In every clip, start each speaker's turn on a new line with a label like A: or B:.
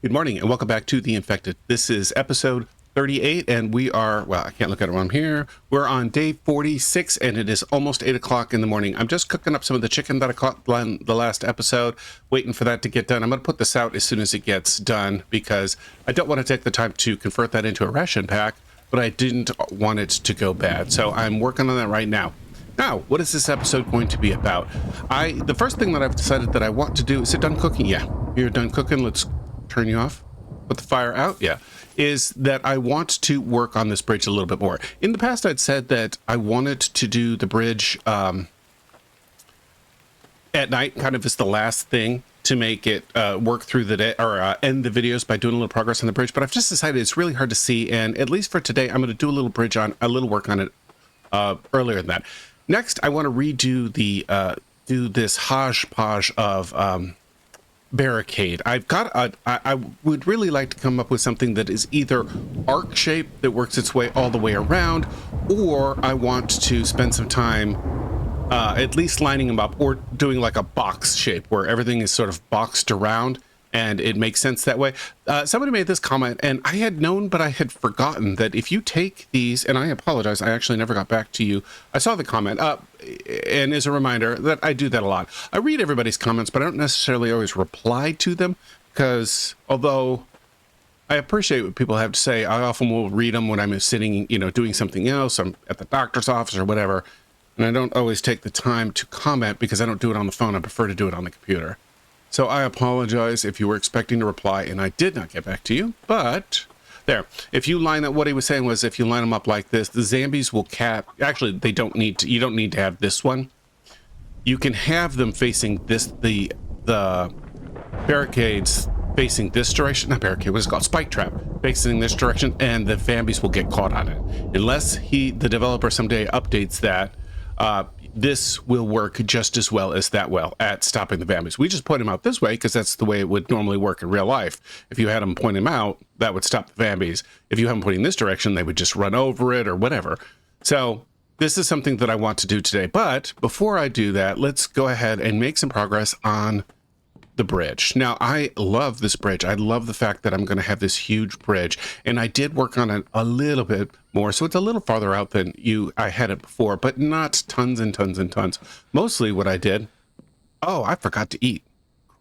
A: Good morning and welcome back to The Infected. This is episode 38 and we are, well, I can't look at it while I'm here. We're on day 46 and it is almost 8 o'clock in the morning. I'm just cooking up some of the chicken that I caught on the last episode, waiting for that to get done. I'm going to put this out as soon as it gets done because I don't want to take the time to convert that into a ration pack, but I didn't want it to go bad. So I'm working on that right now. Now, what is this episode going to be about? The first thing that I've decided that I want to do, is it done cooking? Yeah, you're done cooking. Let's turn you off, put the fire out. Yeah, is that I want to work on this bridge a little bit more. In the past, I'd said that I wanted to do the bridge at night, kind of as the last thing to make it work through the day, or end the videos by doing a little progress on the bridge. But I've just decided it's really hard to see, and at least for today, I'm going to do a little work on it earlier than that. Next, I want to redo do this hodgepodge of barricade. I would really like to come up with something that is either arc shaped that works its way all the way around, or I want to spend some time at least lining them up or doing like a box shape where everything is sort of boxed around and it makes sense that way. Somebody made this comment and I had known, but I had forgotten that if you take these, and I apologize, I actually never got back to you. I saw the comment and as a reminder that I do that a lot. I read everybody's comments, but I don't necessarily always reply to them because although I appreciate what people have to say, I often will read them when I'm sitting, doing something else. I'm at the doctor's office or whatever. And I don't always take the time to comment because I don't do it on the phone. I prefer to do it on the computer. So I apologize if you were expecting a reply and I did not get back to you, but there. If you line up, what he was saying was if you line them up like this, the zombies will actually, you don't need to have this one. You can have them facing this, the barricades facing this direction, not barricade, what is it called? Spike trap, facing this direction, and the zombies will get caught on it. Unless the developer someday updates that, this will work just as well as that well at stopping the zombies. We just point them out this way because that's the way it would normally work in real life. If you had them point them out, that would stop the zombies. If you have them pointing this direction, they would just run over it or whatever. So this is something that I want to do today. But before I do that, let's go ahead and make some progress on the bridge. Now, I love this bridge. I love the fact that I'm going to have this huge bridge, and I did work on it a little bit more, so it's a little farther out than I had it before, but not tons and tons and tons. Mostly what I did, I forgot to eat.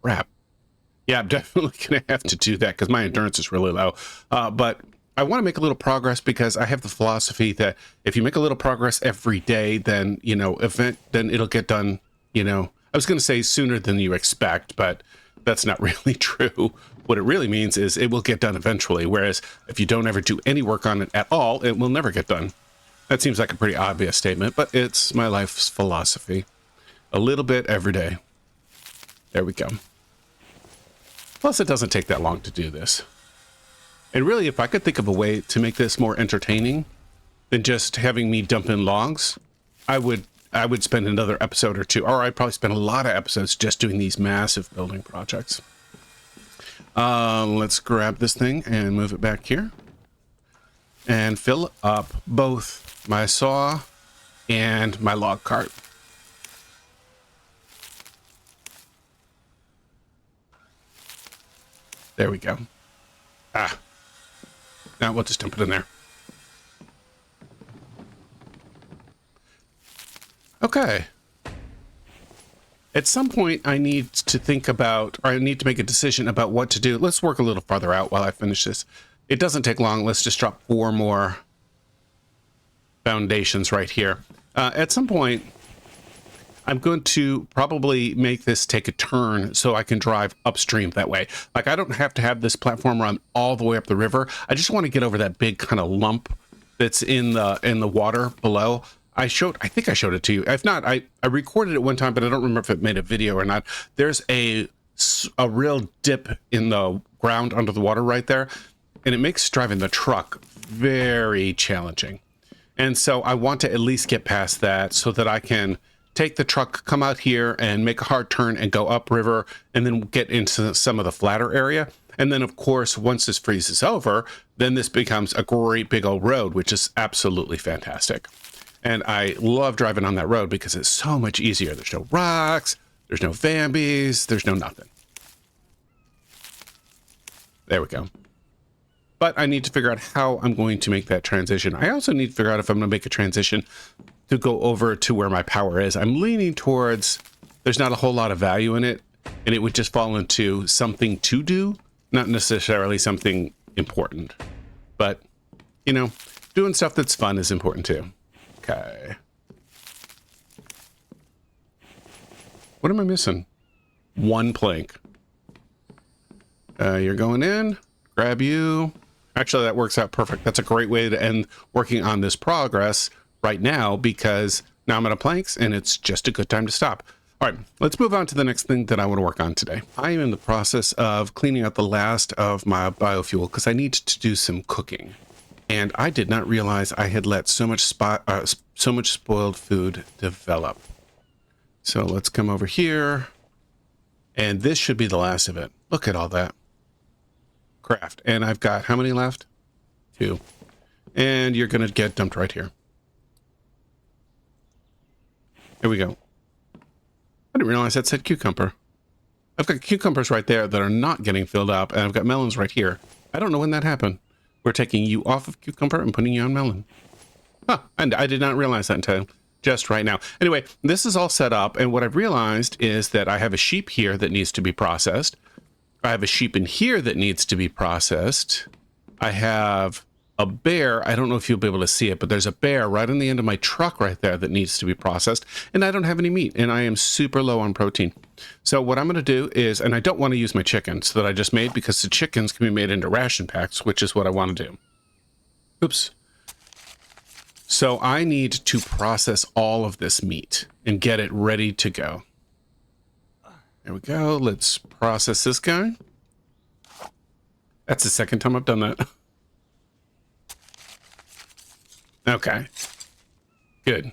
A: Crap. Yeah, I'm definitely going to have to do that because my endurance is really low. But I want to make a little progress because I have the philosophy that if you make a little progress every day, then, then it'll get done, I was going to say sooner than you expect, but that's not really true. What it really means is it will get done eventually, whereas if you don't ever do any work on it at all, it will never get done. That seems like a pretty obvious statement, but it's my life's philosophy. A little bit every day. There we go. Plus, it doesn't take that long to do this. And really, if I could think of a way to make this more entertaining than just having me dump in logs, I would spend another episode or two, or I'd probably spend a lot of episodes just doing these massive building projects. Let's grab this thing and move it back here and fill up both my saw and my log cart. There we go. Now we'll just dump it in there. Okay. At some point, I need to think about, or I need to make a decision about what to do. Let's work a little farther out while I finish this. It doesn't take long. Let's just drop 4 more foundations right here. At some point, I'm going to probably make this take a turn so I can drive upstream that way. Like, I don't have to have this platform run all the way up the river. I just want to get over that big kind of lump that's in the water below. I think I showed it to you. If not, I recorded it one time, but I don't remember if it made a video or not. There's a real dip in the ground under the water right there, and it makes driving the truck very challenging. And so I want to at least get past that so that I can take the truck, come out here and make a hard turn and go upriver and then get into some of the flatter area. And then, of course, once this freezes over, then this becomes a great big old road, which is absolutely fantastic. And I love driving on that road because it's so much easier. There's no rocks, there's no zombies, there's no nothing. There we go. But I need to figure out how I'm going to make that transition. I also need to figure out if I'm going to make a transition to go over to where my power is. I'm leaning towards there's not a whole lot of value in it, and it would just fall into something to do, not necessarily something important. But, you know, doing stuff that's fun is important too. Okay. What am I missing? One plank. You're going in. Grab you. Actually, that works out perfect. That's a great way to end working on this progress right now, because now I'm out of planks and it's just a good time to stop. All right, let's move on to the next thing that I want to work on today. I am in the process of cleaning out the last of my biofuel because I need to do some cooking. And I did not realize I had let so much spoiled food develop. So let's come over here. And this should be the last of it. Look at all that. Craft. And I've got how many left? 2. And you're going to get dumped right here. Here we go. I didn't realize that said cucumber. I've got cucumbers right there that are not getting filled up, and I've got melons right here. I don't know when that happened. We're taking you off of cucumber and putting you on melon. Huh, and I did not realize that until just right now. Anyway, this is all set up, and what I've realized is that I have a sheep here that needs to be processed. I have a sheep in here that needs to be processed. I have a bear. I don't know if you'll be able to see it, but there's a bear right on the end of my truck right there that needs to be processed. And I don't have any meat, and I am super low on protein. So what I'm going to do is, and I don't want to use my chickens that I just made because the chickens can be made into ration packs, which is what I want to do. Oops. So I need to process all of this meat and get it ready to go. There we go. Let's process this guy. That's the second time I've done that. Okay. Good.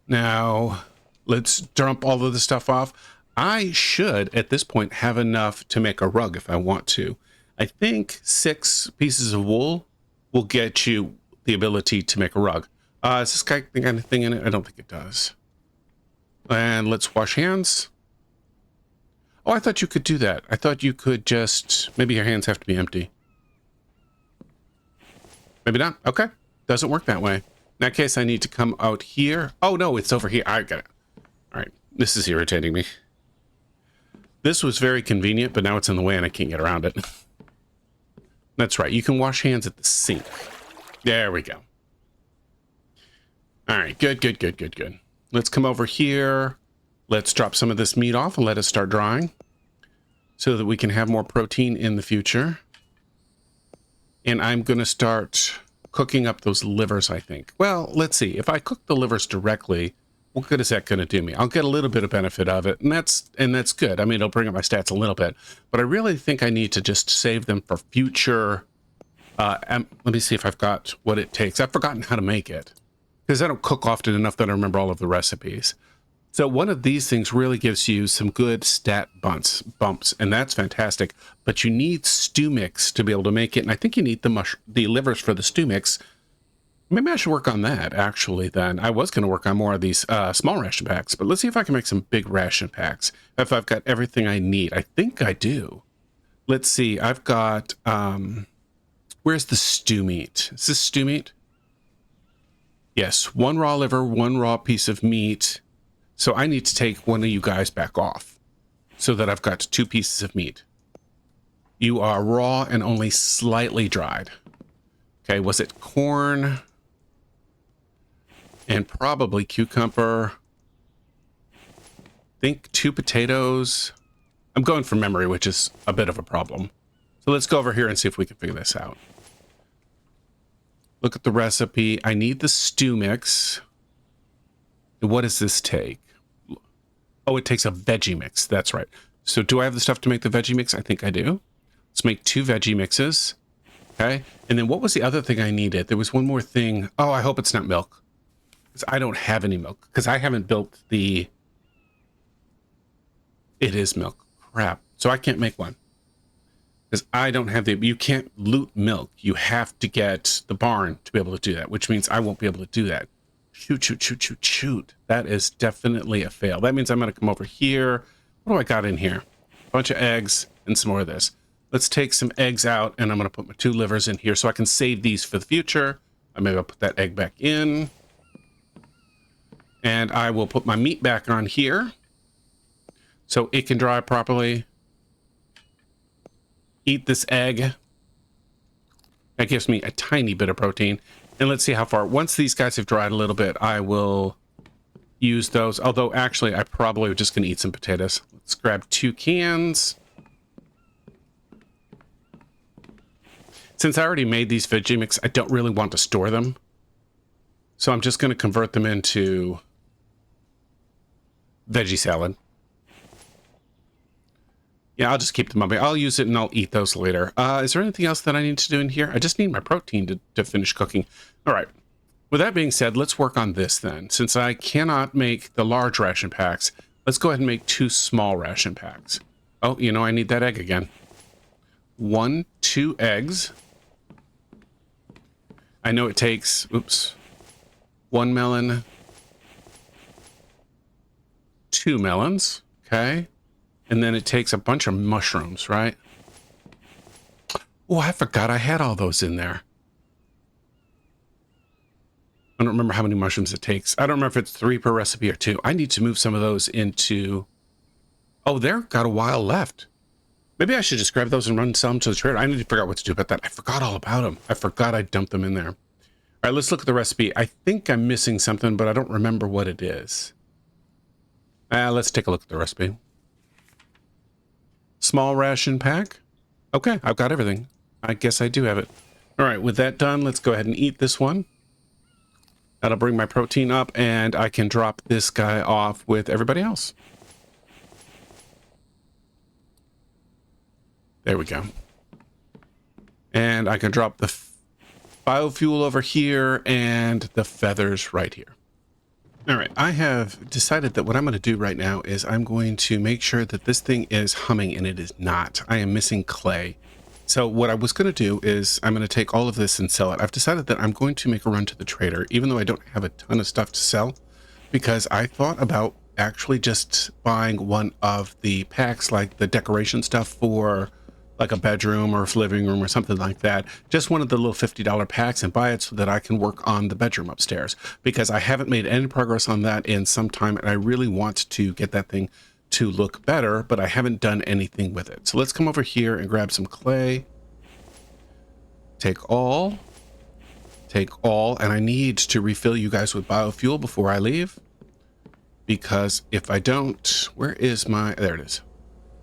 A: Now, let's dump all of the stuff off. I should, at this point, have enough to make a rug if I want to. I think 6 pieces of wool will get you the ability to make a rug. Does this guy got anything in it? I don't think it does. And let's wash hands. Oh, I thought you could do that. I thought you could just... Maybe your hands have to be empty. Maybe not. Okay. Doesn't work that way. In that case, I need to come out here. Oh, no, it's over here. I got it. All right. This is irritating me. This was very convenient, but now it's in the way and I can't get around it. That's right. You can wash hands at the sink. There we go. All right. Good, good, good, good, good. Let's come over here. Let's drop some of this meat off and let it start drying so that we can have more protein in the future. And I'm going to start cooking up those livers, I think. Well, let's see. If I cook the livers directly, what good is that going to do me? I'll get a little bit of benefit of it, and that's good. I mean, it'll bring up my stats a little bit, but I really think I need to just save them for future. Let me see if I've got what it takes. I've forgotten how to make it because I don't cook often enough that I remember all of the recipes. So one of these things really gives you some good stat bumps, and that's fantastic. But you need stew mix to be able to make it, and I think you need the livers for the stew mix. Maybe I should work on that, actually, then. I was going to work on more of these small ration packs, but let's see if I can make some big ration packs, if I've got everything I need. I think I do. Let's see. I've got... where's the stew meat? Is this stew meat? Yes, 1 raw liver, 1 raw piece of meat. So I need to take one of you guys back off so that I've got 2 pieces of meat. You are raw and only slightly dried. Okay, was it corn? And probably cucumber. I think 2 potatoes. I'm going from memory, which is a bit of a problem. So let's go over here and see if we can figure this out. Look at the recipe. I need the stew mix. What does this take? Oh, it takes a veggie mix. That's right. So do I have the stuff to make the veggie mix? I think I do. Let's make 2 veggie mixes. Okay. And then what was the other thing I needed? There was one more thing. Oh, I hope it's not milk. Because I don't have any milk. Because I haven't built the... It is milk. Crap. So I can't make one. Because I don't have the... You can't loot milk. You have to get the barn to be able to do that. Which means I won't be able to do that. Shoot, shoot, shoot, shoot, shoot. That is definitely a fail. That means I'm going to come over here. What do I got in here? A bunch of eggs and some more of this. Let's take some eggs out, and I'm going to put my 2 livers in here so I can save these for the future. Maybe I'll put that egg back in. And I will put my meat back on here so it can dry properly. Eat this egg. That gives me a tiny bit of protein. And let's see how far. Once these guys have dried a little bit, I will use those. Although, actually, I probably just going to eat some potatoes. Let's grab 2 cans. Since I already made these veggie mix, I don't really want to store them. So I'm just going to convert them into veggie salad. Yeah, I'll just keep them up. I'll use it and I'll eat those later. Is there anything else that I need to do in here? I just need my protein to finish cooking. All right. With that being said, let's work on this then. Since I cannot make the large ration packs, let's go ahead and make 2 small ration packs. Oh, you know, I need that egg again. 2 eggs. I know it takes, 1 melon, 2 melons, okay? And then it takes a bunch of mushrooms, right? Oh, I forgot I had all those in there. I don't remember how many mushrooms it takes. I don't remember if it's 3 per recipe or 2. I need to move some of those into... Oh, they've got a while left. Maybe I should just grab those and run and sell them to the trader. I need to figure out what to do about that. I forgot all about them. I forgot I dumped them in there. All right, let's look at the recipe. I think I'm missing something, but I don't remember what it is. Let's take a look at the recipe. Small ration pack. Okay, I've got everything. I guess I do have it. All right, with that done, let's go ahead and eat this one. That'll bring my protein up, and I can drop this guy off with everybody else. There we go. And I can drop the biofuel over here and the feathers right here. All right, I have decided that what I'm going to do right now is I'm going to make sure that this thing is humming, and it is not. I am missing clay. So what I was going to do is I'm going to take all of this and sell it. I've decided that I'm going to make a run to the trader, even though I don't have a ton of stuff to sell, because I thought about actually just buying one of the packs, like the decoration stuff for like a bedroom or a living room or something like that. Just one of the little $50 packs and buy it so that I can work on the bedroom upstairs, because I haven't made any progress on that in some time, and I really want to get that thing to look better, but I haven't done anything with it. So let's come over here and grab some clay. Take all, and I need to refill you guys with biofuel before I leave, because if I don't, where is my, there it is.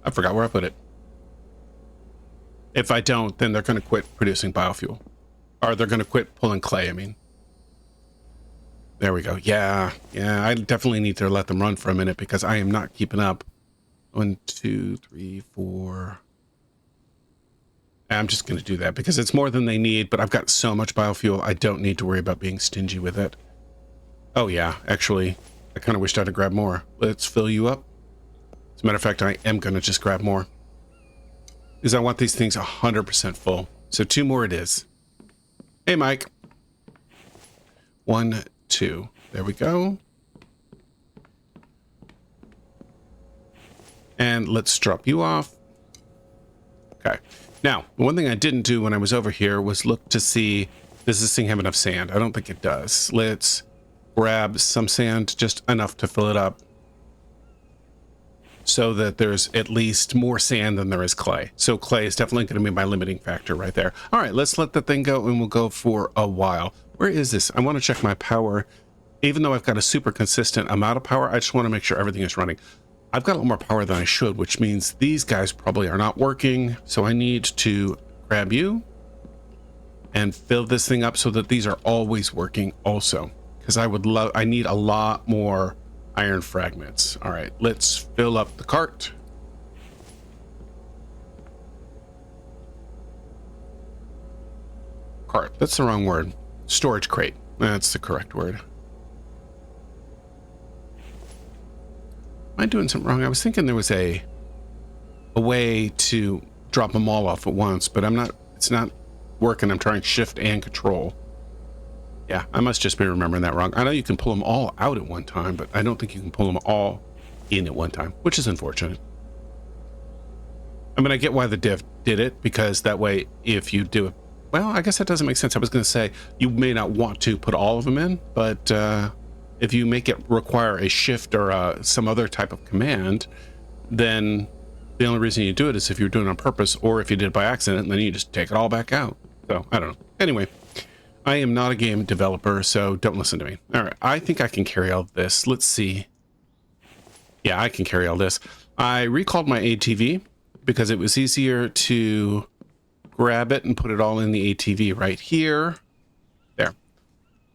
A: I forgot where I put it. If I don't, then they're going to quit producing biofuel. Or they're going to quit pulling clay, I mean. There we go. Yeah, I definitely need to let them run for a minute because I am not keeping up. 1, 2, 3, 4. I'm just going to do that because it's more than they need, but I've got so much biofuel, I don't need to worry about being stingy with it. Oh yeah, actually, I kind of wished I'd have grabbed more. Let's fill you up. As a matter of fact, I am going to just grab more, because I want these things 100% full. So 2 more it is. Hey, Mike. 1, 2. There we go. And let's drop you off. Okay. Now, the one thing I didn't do when I was over here was look to see, does this thing have enough sand? I don't think it does. Let's grab some sand, just enough to fill it up, so that there's at least more sand than there is clay. So clay is definitely going to be my limiting factor right there. All right, let's let the thing go, and we'll go for a while. Where is this? I want to check my power. Even though I've got a super consistent amount of power, I just want to make sure everything is running. I've got a lot more power than I should, which means these guys probably are not working. So I need to grab you and fill this thing up so that these are always working also. Because I need a lot more iron fragments. All right, let's fill up the cart. Cart, that's the wrong word. Storage crate, that's the correct word. Am I doing something wrong? I was thinking there was a way to drop them all off at once, but it's not working. I'm trying shift and control. Yeah, I must just be remembering that wrong. I know you can pull them all out at one time, but I don't think you can pull them all in at one time, which is unfortunate. I mean, I get why the div did it, because that way, if you do it, well, I guess that doesn't make sense. I was going to say you may not want to put all of them in, but if you make it require a shift or some other type of command, then the only reason you do it is if you're doing it on purpose, or if you did it by accident, and then you just take it all back out. So I don't know. Anyway, I am not a game developer, so don't listen to me. All right, I think I can carry all this. Let's see. Yeah, I can carry all this. I recalled my ATV because it was easier to grab it and put it all in the ATV right here. There.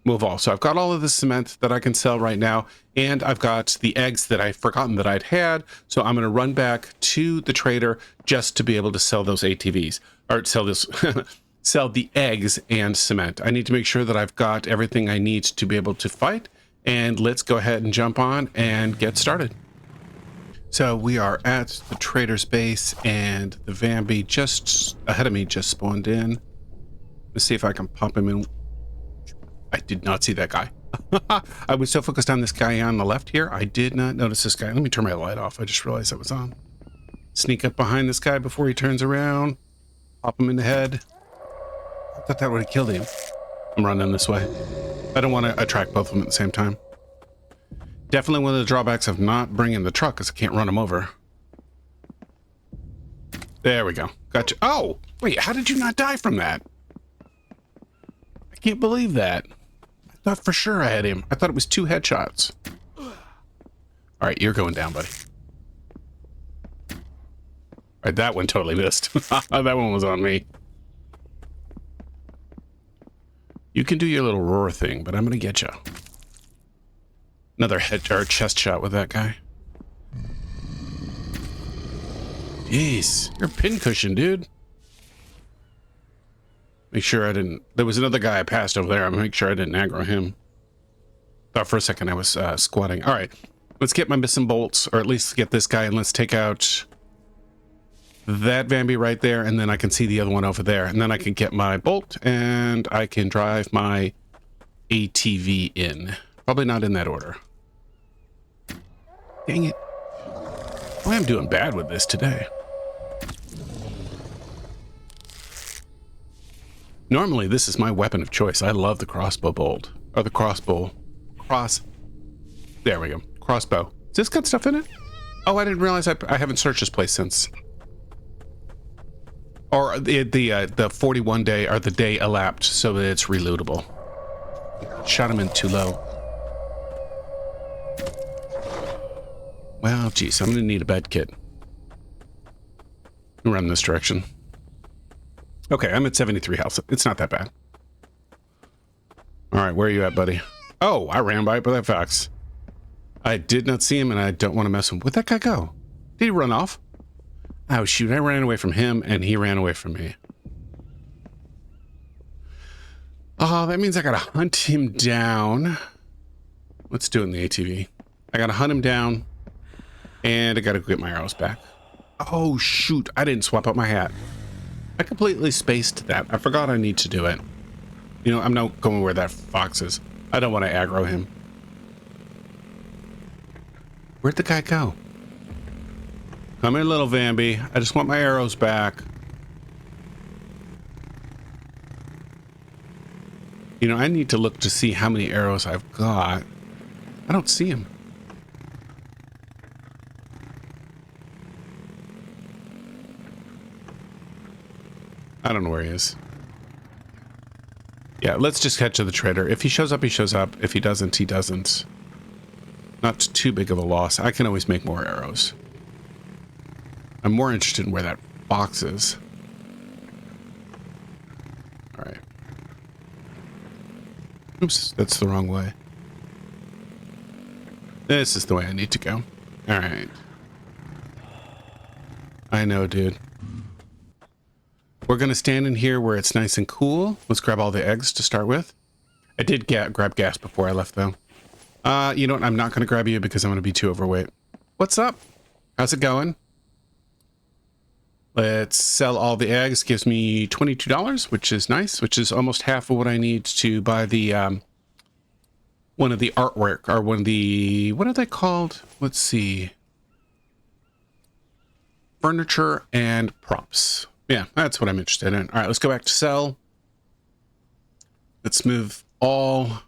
A: Move all. So I've got all of the cement that I can sell right now, and I've got the eggs that I've forgotten that I'd had. So I'm going to run back to the trader just to be able to sell those ATVs, or sell this, sell the eggs and cement. I need to make sure that I've got everything I need to be able to fight, and let's go ahead and jump on and get started. So we are at the trader's base, and the Vambi just ahead of me just spawned in. Let's see if I can pop him in. I did not see that guy. I was so focused on this guy on the left here, I did not notice this guy. Let me turn my light off. I just realized that was on. Sneak up behind this guy before he turns around. Pop him in the head. I thought that would have killed him. I'm running this way. I don't want to attract both of them at the same time. Definitely one of the drawbacks of not bringing the truck is I can't run them over. There we go. Gotcha. Oh, wait, how did you not die from that? I can't believe that. I thought for sure I had him. I thought it was 2 headshots. All right, you're going down, buddy. All right, that one totally missed. That one was on me. You can do your little roar thing, but I'm going to get you. Another head or chest shot with that guy. Jeez, you're a pincushion, dude. Make sure I didn't... There was another guy I passed over there. I'm gonna make sure I didn't aggro him. Thought for a second I was squatting. All right, let's get my missing bolts, or at least get this guy, and let's take out that Vambi right there, and then I can see the other one over there, and then I can get my bolt, and I can drive my ATV in. Probably not in that order. Dang it. Boy, I'm doing bad with this today. Normally, this is my weapon of choice. I love the crossbow bolt. Or the crossbow. There we go. Crossbow. Does this got stuff in it? Oh, I didn't realize I haven't searched this place since. Or the 41 day, or the day elapsed, so that it's reloadable. Shot him in too low. Well, geez, I'm gonna need a bed kit. Run this direction. Okay, I'm at 73 health. It's not that bad. All right, where are you at, buddy? Oh, I ran by that fox. I did not see him, and I don't want to mess him. Where'd that guy go? Did he run off? Oh, shoot, I ran away from him, and he ran away from me. Oh, that means I gotta hunt him down. Let's do it in the ATV. I gotta hunt him down, and I gotta get my arrows back. Oh, shoot, I didn't swap out my hat. I completely spaced that. I forgot I need to do it. You know, I'm not going where that fox is. I don't want to aggro him. Where'd the guy go? Come here, little Vambi. I just want my arrows back. You know, I need to look to see how many arrows I've got. I don't see him. I don't know where he is. Yeah, let's just head to the trader. If he shows up, he shows up. If he doesn't, he doesn't. Not too big of a loss. I can always make more arrows. I'm more interested in where that box is. All right. Oops, that's the wrong way. This is the way I need to go. All right. I know, dude. We're going to stand in here where it's nice and cool. Let's grab all the eggs to start with. I did grab gas before I left, though. You know what? I'm not going to grab you because I'm going to be too overweight. What's up? How's it going? Let's sell all the eggs. Gives me $22, which is nice, which is almost half of what I need to buy the one of the artwork, or one of the, what are they called? Let's see. furniture and props. Yeah, that's what I'm interested in. All right, let's go back to sell. Let's move all,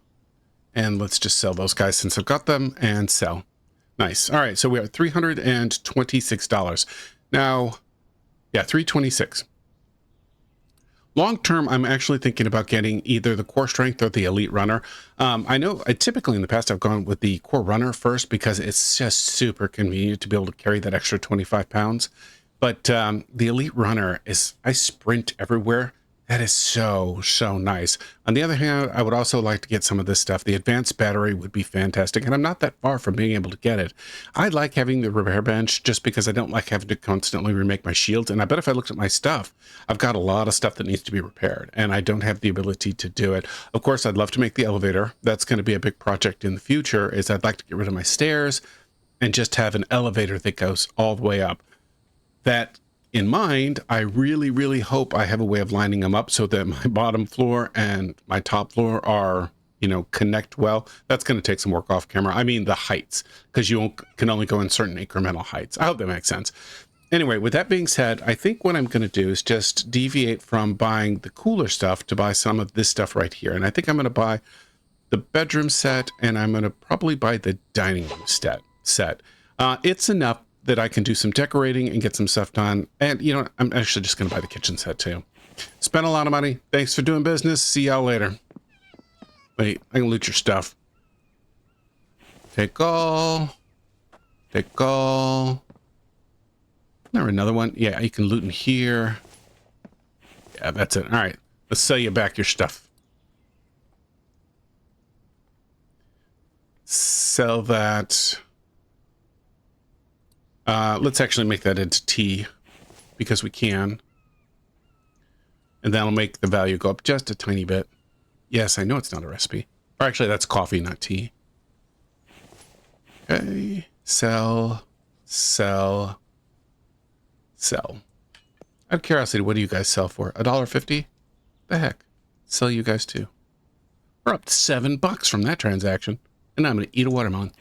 A: and let's just sell those guys since I've got them, and sell. Nice. All right, so we are $326. Now, yeah, $326. Long term, I'm actually thinking about getting either the core strength or the elite runner. I know I typically in the past I've gone with the core runner first because it's just super convenient to be able to carry that extra 25 pounds. But the elite runner is, I sprint everywhere. That is so, so nice. On the other hand, I would also like to get some of this stuff. The advanced battery would be fantastic, and I'm not that far from being able to get it. I like having the repair bench just because I don't like having to constantly remake my shields, and I bet if I looked at my stuff, I've got a lot of stuff that needs to be repaired, and I don't have the ability to do it. Of course, I'd love to make the elevator. That's going to be a big project in the future, is I'd like to get rid of my stairs and just have an elevator that goes all the way up. That in mind, I really, really hope I have a way of lining them up so that my bottom floor and my top floor are, you know, connect well. That's going to take some work off camera. I mean, the heights, because you can only go in certain incremental heights. I hope that makes sense. Anyway, with that being said, I think what I'm going to do is just deviate from buying the cooler stuff to buy some of this stuff right here. And I think I'm going to buy the bedroom set, and I'm going to probably buy the dining room set. It's enough that I can do some decorating and get some stuff done. And, you know, I'm actually just going to buy the kitchen set, too. Spent a lot of money. Thanks for doing business. See y'all later. Wait, I can loot your stuff. Take all. Take all. There another one. Yeah, you can loot in here. Yeah, that's it. All right. Let's sell you back your stuff. Sell that. Let's actually make that into tea because we can. And that'll make the value go up just a tiny bit. Yes, I know it's not a recipe. Or actually, that's coffee, not tea. Okay. Sell, sell, sell. Out of curiosity, what do you guys sell for? $1.50? The heck? Sell you guys too. We're up to $7 from that transaction. And I'm going to eat a watermelon.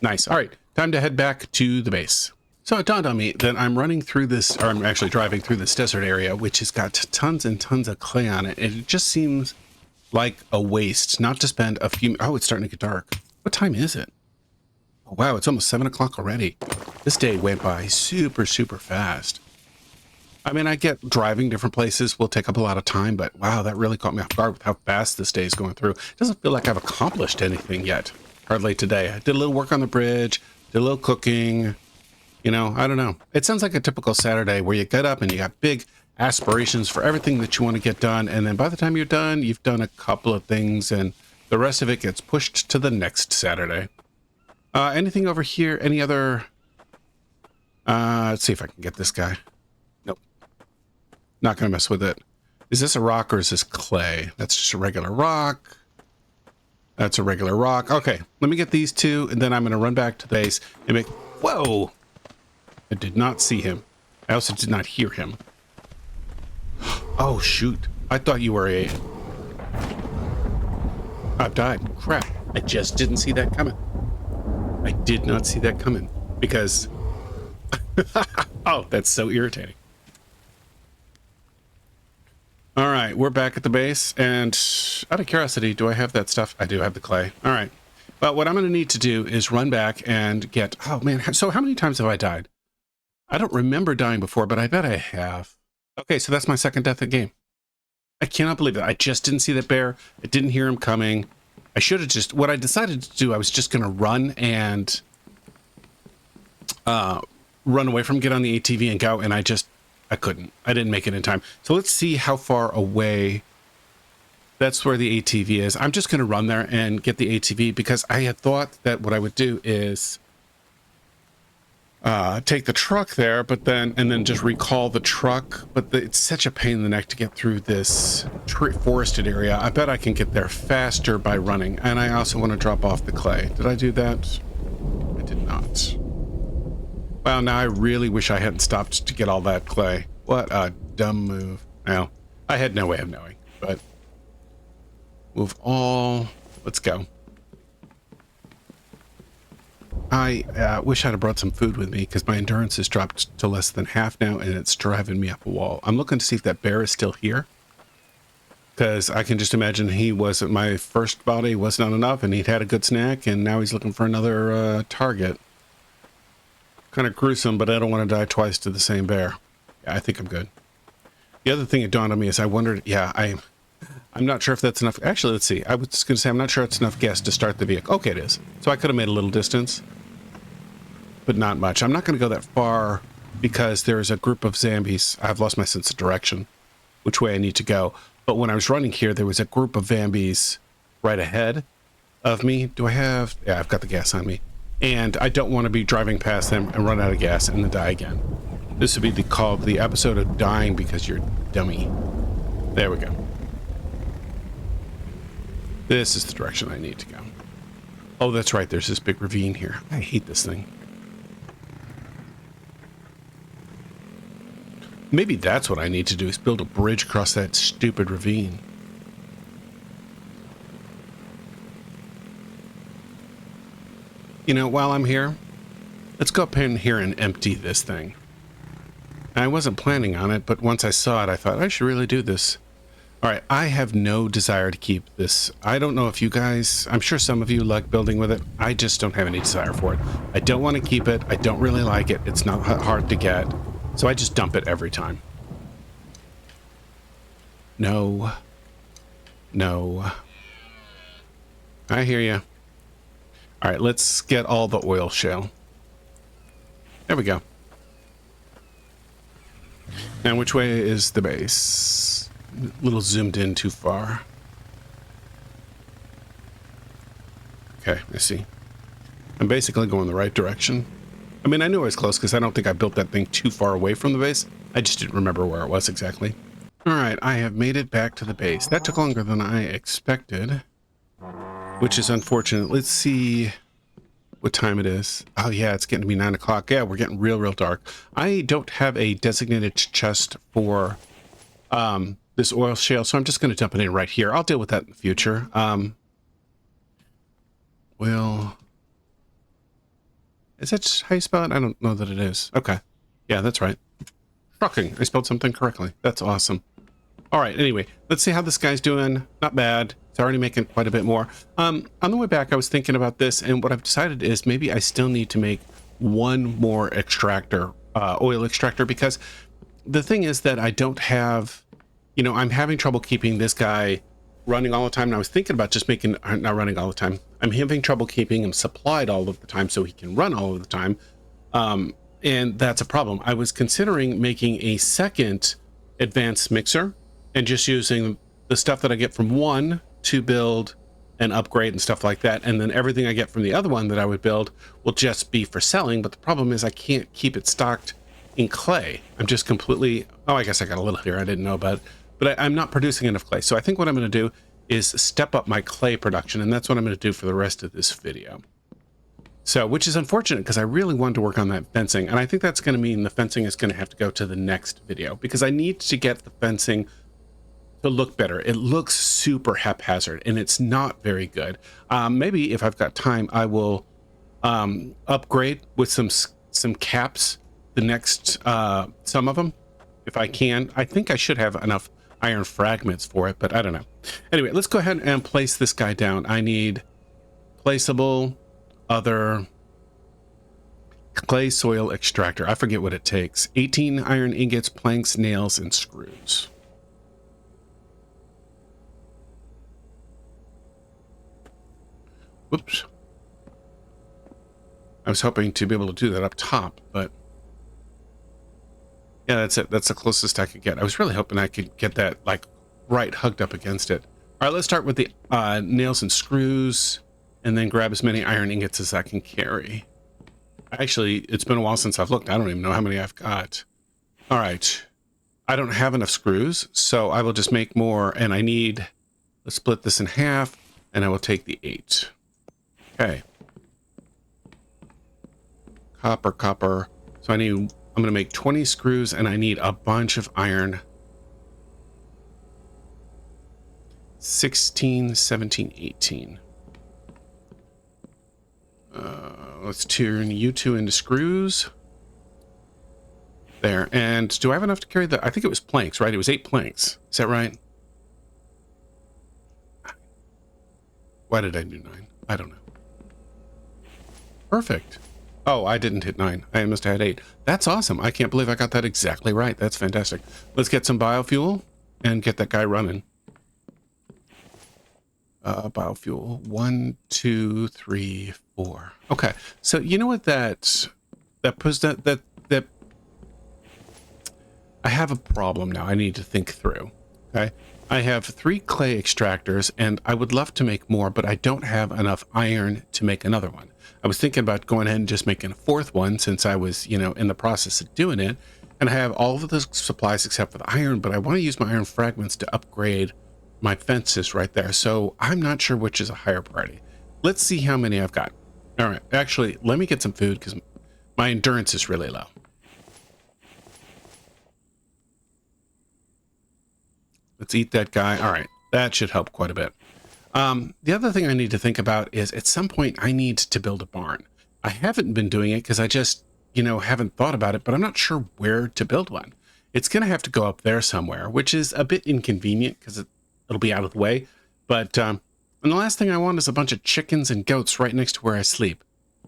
A: Nice. All right. Time to head back to the base. So it dawned on me that I'm running through this, or I'm actually driving through this desert area, which has got tons and tons of clay on it. And it just seems like a waste not to spend a few... Oh, it's starting to get dark. What time is it? Oh, wow, it's almost 7 o'clock already. This day went by super, super fast. I mean, I get driving different places will take up a lot of time, but wow, that really caught me off guard with how fast this day is going through. It doesn't feel like I've accomplished anything yet. Hardly today. I did a little work on the bridge, did a little cooking. You know, I don't know. It sounds like a typical Saturday where you get up and you got big aspirations for everything that you want to get done. And then by the time you're done, you've done a couple of things and the rest of it gets pushed to the next Saturday. Anything over here? Any other... let's see if I can get this guy. Nope. Not going to mess with it. Is this a rock or is this clay? That's just a regular rock. That's a regular rock. Okay, let me get these two and then I'm going to run back to the base and make... Whoa! I did not see him. I also did not hear him. Oh, shoot. I thought you were a... I've died. Crap. I just didn't see that coming. I did not see that coming. Because... oh, that's so irritating. Alright, we're back at the base. And out of curiosity, do I have that stuff? I do have the clay. Alright. Well, what I'm going to need to do is run back and get... Oh, man. So how many times have I died? I don't remember dying before, but I bet I have. Okay, so that's my second death of the game. I cannot believe it. I just didn't see that bear. I didn't hear him coming. I should have just... What I decided to do, I was just going to run and... run away from get on the ATV and go, and I couldn't. I didn't make it in time. So let's see how far away... That's where the ATV is. I'm just going to run there and get the ATV because I had thought that what I would do is take the truck there, but then just recall the truck. But it's such a pain in the neck to get through this forested area. I bet I can get there faster by running. And I also want to drop off the clay. Did I do that? I did not. Wow, now I really wish I hadn't stopped to get all that clay. What a dumb move. Well, I had no way of knowing, but... Move all. Let's go. I wish I'd have brought some food with me because my endurance has dropped to less than half now and it's driving me up a wall. I'm looking to see if that bear is still here, because I can just imagine he wasn't, my first body was not enough and he'd had a good snack and now he's looking for another target. Kind of gruesome, but I don't want to die twice to the same bear. Yeah, I think I'm good. The other thing that dawned on me is I wondered, yeah, I'm not sure if that's enough. Actually, let's see. I was going to say I'm not sure it's enough gas to start the vehicle. Okay, it is. So I could have made a little distance, but not much. I'm not going to go that far because there's a group of zombies. I've lost my sense of direction, which way I need to go. But when I was running here, there was a group of zombies right ahead of me. Do I have... Yeah, I've got the gas on me. And I don't want to be driving past them and run out of gas and then die again. This would be called the episode of dying because you're dummy. There we go. This is the direction I need to go. Oh, that's right. There's this big ravine here. I hate this thing. Maybe that's what I need to do, is build a bridge across that stupid ravine. You know, while I'm here, let's go up in here and empty this thing. I wasn't planning on it, but once I saw it, I thought I should really do this. All right, I have no desire to keep this. I don't know if you guys, I'm sure some of you like building with it. I just don't have any desire for it. I don't want to keep it. I don't really like it. It's not hard to get. So I just dump it every time. No. No. I hear you. All right, let's get all the oil shale. There we go. And which way is the base? A little zoomed in too far. Okay, I see. I'm basically going the right direction. I mean, I knew I was close because I don't think I built that thing too far away from the base. I just didn't remember where it was exactly. All right, I have made it back to the base. That took longer than I expected, which is unfortunate. Let's see what time it is. Oh yeah, it's getting to be 9 o'clock. Yeah, we're getting real dark. I don't have a designated chest for this oil shale, so I'm just going to dump it in right here. I'll deal with that in the future. Well, is that how you spell it? I don't know that it is. Okay. Yeah, that's right. Shocking. I spelled something correctly. That's awesome. All right. Anyway, let's see how this guy's doing. Not bad. It's already making quite a bit more. On the way back, I was thinking about this, and what I've decided is maybe I still need to make one more extractor, oil extractor, because the thing is that I don't have, you know, I'm having trouble keeping this guy running all the time. And I was thinking about just making, not running all the time. I'm having trouble keeping him supplied all of the time so he can run all of the time. And that's a problem. I was considering making a second advanced mixer and just using the stuff that I get from one to build and upgrade and stuff like that. And then everything I get from the other one that I would build will just be for selling. But the problem is I can't keep it stocked in clay. I'm just completely, oh, I guess I got a little here I didn't know about, but I'm not producing enough clay. So I think what I'm going to do is step up my clay production, and that's what I'm going to do for the rest of this video. So, which is unfortunate because I really wanted to work on that fencing, and I think that's going to mean the fencing is going to have to go to the next video because I need to get the fencing to look better. It looks super haphazard and it's not very good. Maybe if I've got time, I will upgrade with some caps, the next, some of them, if I can. I think I should have enough iron fragments for it, but I don't know. Anyway, let's go ahead and place this guy down. I need placeable other clay soil extractor. I forget what it takes. 18 iron ingots, planks, nails, and screws. Whoops. I was hoping to be able to do that up top, but yeah, that's it. That's the closest I could get. I was really hoping I could get that like right hugged up against it. All right, let's start with the nails and screws and then grab as many iron ingots as I can carry. Actually, it's been a while since I've looked. I don't even know how many I've got. All right. I don't have enough screws, so I will just make more, and I need, let's split this in half, and I will take the 8. Okay. Copper. So I'm going to make 20 screws, and I need a bunch of iron. 16, 17, 18. let's turn you two into screws. There. And do I have enough to carry the... I think it was planks, right? It was 8 planks. Is that right? Why did I do 9? I don't know. Perfect. Oh, I didn't hit 9. I must have had 8. That's awesome. I can't believe I got that exactly right. That's fantastic. Let's get some biofuel and get that guy running. Biofuel. 1, 2, 3, 4. Okay. So you know what that I have a problem now I need to think through. Okay. I have 3 clay extractors and I would love to make more, but I don't have enough iron to make another one. I was thinking about going ahead and just making a 4th one since I was, you know, in the process of doing it. And I have all of the supplies except for the iron, but I want to use my iron fragments to upgrade my fences right there. So I'm not sure which is a higher priority. Let's see how many I've got. All right. Actually, let me get some food because my endurance is really low. Let's eat that guy. All right. That should help quite a bit. The other thing I need to think about is at some point I need to build a barn. I haven't been doing it because I just, you know, haven't thought about it, but I'm not sure where to build one. It's going to have to go up there somewhere, which is a bit inconvenient because it'll be out of the way. But and the last thing I want is a bunch of chickens and goats right next to where I sleep.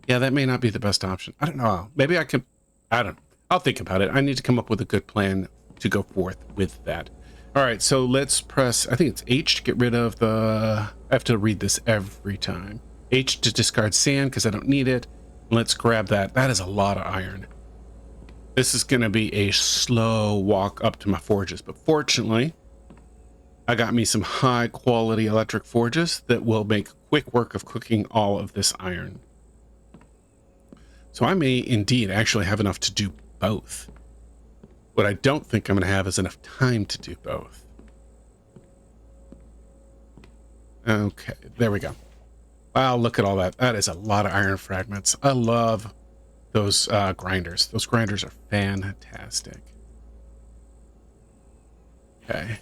A: Yeah, that may not be the best option. I don't know. Maybe I could, I don't know. I'll think about it. I need to come up with a good plan to go forth with that. All right, so let's press, I think it's H to get rid of the, I have to read this every time. H to discard sand because I don't need it. Let's grab that. That is a lot of iron. This is going to be a slow walk up to my forges, but fortunately, I got me some high quality electric forges that will make quick work of cooking all of this iron. So I may indeed actually have enough to do both. What I don't think I'm going to have is enough time to do both. Okay, there we go. Wow, look at all that. That is a lot of iron fragments. I love those grinders. Those grinders are fantastic. Okay.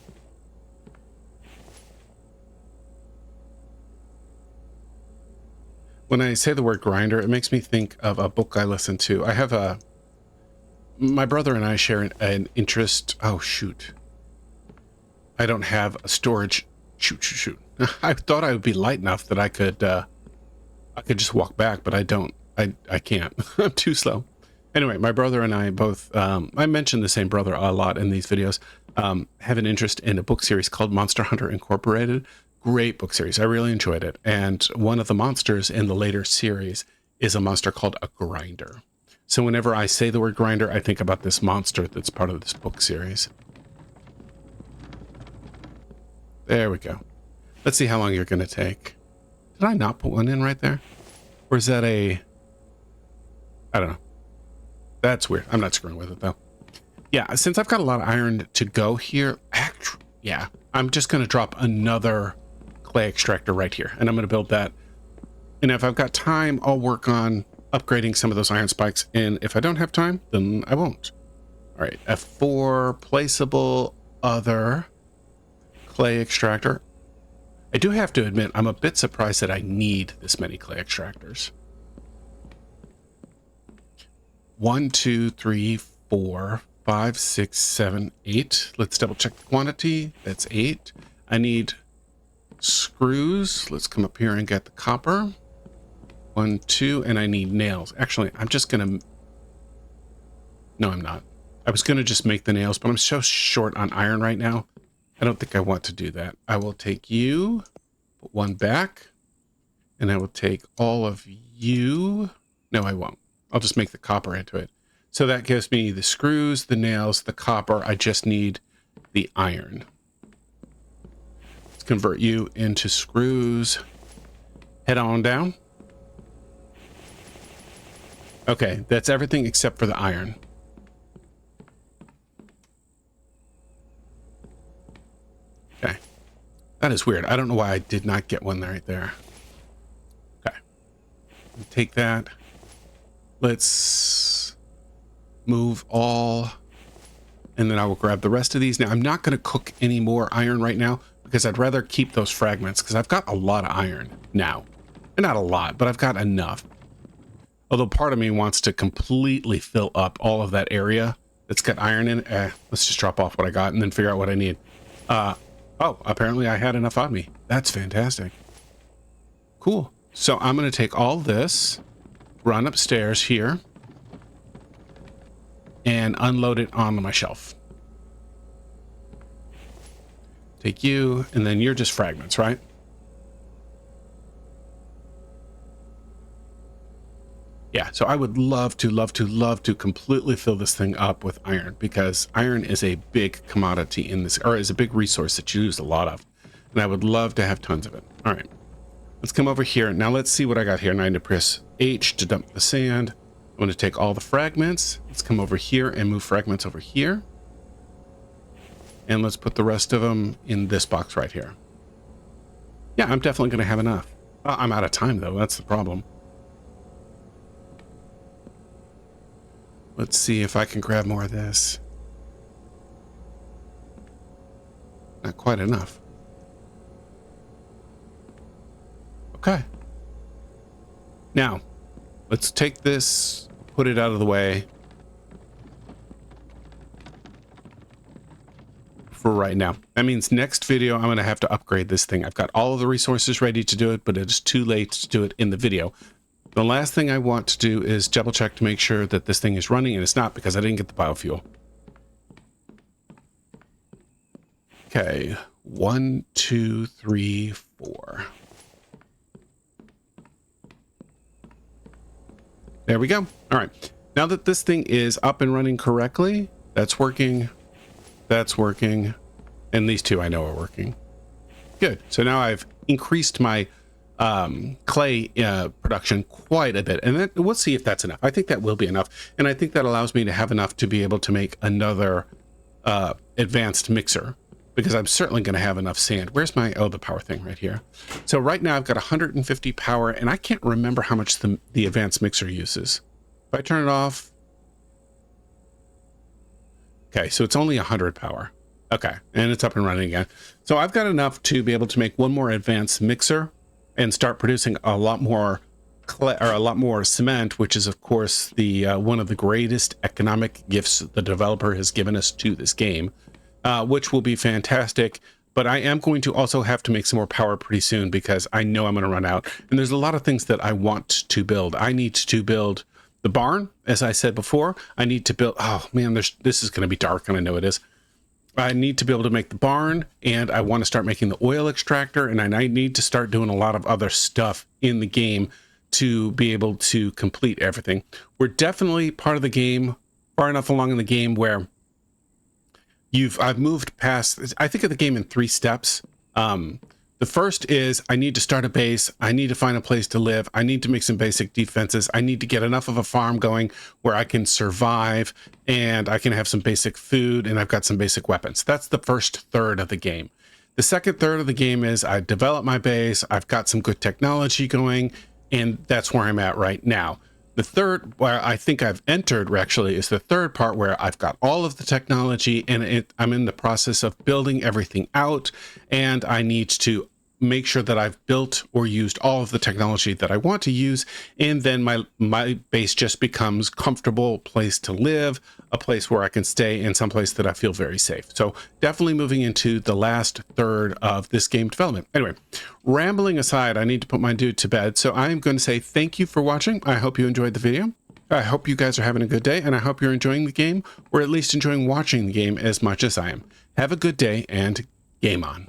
A: When I say the word grinder, it makes me think of a book I listen to. I have my brother and I share an interest. Oh, shoot. I don't have a storage. Shoot. I thought I would be light enough that I could just walk back, but I don't. I can't. I'm too slow. Anyway, my brother and I both, I mentioned the same brother a lot in these videos, have an interest in a book series called Monster Hunter Incorporated. Great book series. I really enjoyed it. And one of the monsters in the later series is a monster called a grinder. So whenever I say the word grinder, I think about this monster that's part of this book series. There we go. Let's see how long you're going to take. Did I not put one in right there? Or is that a... I don't know. That's weird. I'm not screwing with it, though. Yeah, since I've got a lot of iron to go here, yeah, I'm just going to drop another clay extractor right here. And I'm going to build that. And if I've got time, I'll work on upgrading some of those iron spikes, and if I don't have time, then I won't. All right, F4, placeable, other, clay extractor. I do have to admit, I'm a bit surprised that I need this many clay extractors. 1, 2, 3, 4, 5, 6, 7, 8. Let's double check the quantity. That's 8. I need screws. Let's come up here and get the copper. 1, 2, and I need nails. Actually, I'm just gonna... No, I'm not. I was gonna just make the nails, but I'm so short on iron right now. I don't think I want to do that. I will take you, put one back, and I will take all of you. No, I won't. I'll just make the copper into it. So that gives me the screws, the nails, the copper. I just need the iron. Let's convert you into screws. Head on down. Okay, that's everything except for the iron. Okay. That is weird. I don't know why I did not get one right there. Okay. Take that. Let's move all, and then I will grab the rest of these. Now, I'm not going to cook any more iron right now because I'd rather keep those fragments because I've got a lot of iron now. And not a lot, but I've got enough. Although part of me wants to completely fill up all of that area that's got iron in it. Let's just drop off what I got and then figure out what I need. Oh, apparently I had enough on me. That's fantastic. Cool. So I'm going to take all this, run upstairs here, and unload it onto my shelf. Take you, and then you're just fragments, right? Yeah, so I would love to completely fill this thing up with iron, because iron is a big commodity in this, or is a big resource that you use a lot of. And I would love to have tons of it. All right, let's come over here. Now let's see what I got here. And I need to press H to dump the sand. I'm going to take all the fragments. Let's come over here and move fragments over here. And let's put the rest of them in this box right here. Yeah, I'm definitely going to have enough. I'm out of time, though. That's the problem. Let's see if I can grab more of this. Not quite enough. Okay. Now, let's take this, put it out of the way for right now. That means next video, I'm going to have to upgrade this thing. I've got all of the resources ready to do it, but it is too late to do it in the video. The last thing I want to do is double check to make sure that this thing is running, and it's not, because I didn't get the biofuel. Okay, 1, 2, 3, 4. There we go. All right. Now that this thing is up and running correctly, that's working, and these two I know are working. Good. So now I've increased my clay production quite a bit, and then we'll see if that's enough. I think that will be enough, and I think that allows me to have enough to be able to make another advanced mixer, because I'm certainly going to have enough sand. Where's my, the power thing right here. So right now I've got 150 power, and I can't remember how much the advanced mixer uses. If I turn it off, okay, so it's only 100 power. Okay, and it's up and running again. So I've got enough to be able to make one more advanced mixer and start producing a lot more clay, or a lot more cement, which is of course the one of the greatest economic gifts the developer has given us to this game, which will be fantastic. But I am going to also have to make some more power pretty soon, because I know I'm going to run out, and there's a lot of things that I want to build. I need to build the barn, as I said before. I need to build, oh man, this is going to be dark, and I know it is. I need to be able to make the barn, and I want to start making the oil extractor, and I need to start doing a lot of other stuff in the game to be able to complete everything. We're definitely part of the game, far enough along in the game where I've moved past, I think of the game in 3 steps. The first is I need to start a base. I need to find a place to live. I need to make some basic defenses. I need to get enough of a farm going where I can survive and I can have some basic food, and I've got some basic weapons. That's the first third of the game. The second third of the game is I develop my base. I've got some good technology going, and that's where I'm at right now. The third, where I think I've entered actually, is the third part where I've got all of the technology, and I'm in the process of building everything out, and I need to make sure that I've built or used all of the technology that I want to use, and then my base just becomes comfortable place to live, a place where I can stay, and someplace that I feel very safe. So definitely moving into the last third of this game development. Anyway, rambling aside, I need to put my dude to bed, so I'm going to say thank you for watching. I hope you enjoyed the video. I hope you guys are having a good day, and I hope you're enjoying the game, or at least enjoying watching the game as much as I am. Have a good day, and game on.